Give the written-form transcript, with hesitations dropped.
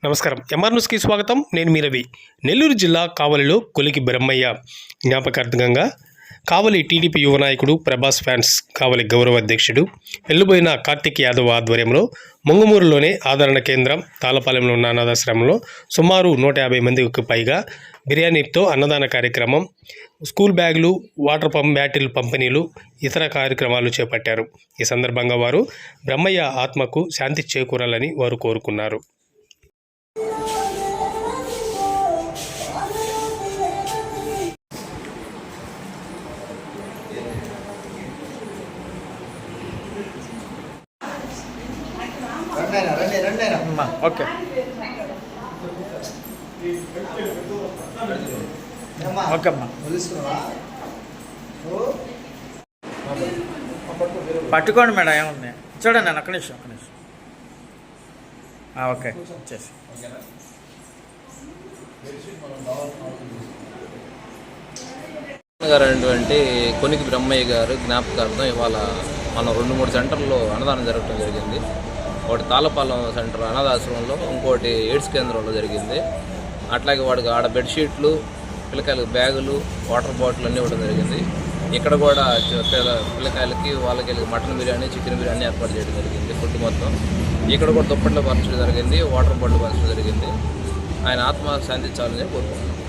నమస్కారం. ఎంఆర్ న్యూస్కి స్వాగతం. నేను మీ రవి. నెల్లూరు జిల్లా కావలిలో కొలికి బ్రహ్మయ్య జ్ఞాపకార్థంగా కావలి టీడీపీ యువ నాయకుడు ప్రభాస్ ఫ్యాన్స్ కావలి గౌరవ అధ్యక్షుడు వెల్లుబోయిన కార్తిక్ యాదవ్ ఆధ్వర్యంలో ముంగుమూరులోని ఆదరణ కేంద్రం తాళపాలెంలో ఉన్న అనాథాశ్రమంలో సుమారు 150 మందికి పైగా బిర్యానీతో అన్నదాన కార్యక్రమం, స్కూల్ బ్యాగులు, వాటర్ పంప్ బ్యాటిల్ పంపిణీలు, ఇతర కార్యక్రమాలు చేపట్టారు. ఈ సందర్భంగా వారు బ్రహ్మయ్య ఆత్మకు శాంతి చేకూరాలని వారు కోరుకున్నారు. ఓకే ఓకే అమ్మా పట్టుకోండి మేడం, ఏముంది చూడండి. నేను ఒక్క నిమిషం ఓకే వచ్చేసి గారు అనేటువంటి కొనికి బ్రహ్మయ్య గారు జ్ఞాపకార్థం ఇవాళ మనం 2-3 సెంటర్లో అన్నదానం జరగడం జరిగింది. ఒకటి తాళపాలెం సెంటర్ అనాథాశ్రమంలో, ఇంకోటి ఎయిడ్స్ కేంద్రంలో జరిగింది. అట్లాగే వాడికి ఆడ బెడ్షీట్లు, పిల్లకాయలకు బ్యాగులు, వాటర్ బాటిల్ అన్నీ ఇవ్వడం జరిగింది. ఇక్కడ కూడా పిల్లకాయలకి వాళ్ళకి మటన్ బిర్యానీ, చికెన్ బిర్యానీ ఏర్పాటు చేయడం జరిగింది. ఫుడ్ మొత్తం ఇక్కడ కూడా దుప్పట్లు పంచడం జరిగింది, వాటర్ బాటిల్ పంచడం జరిగింది. ఆయన ఆత్మ శాంతించాలని కోరుకుంటున్నాం.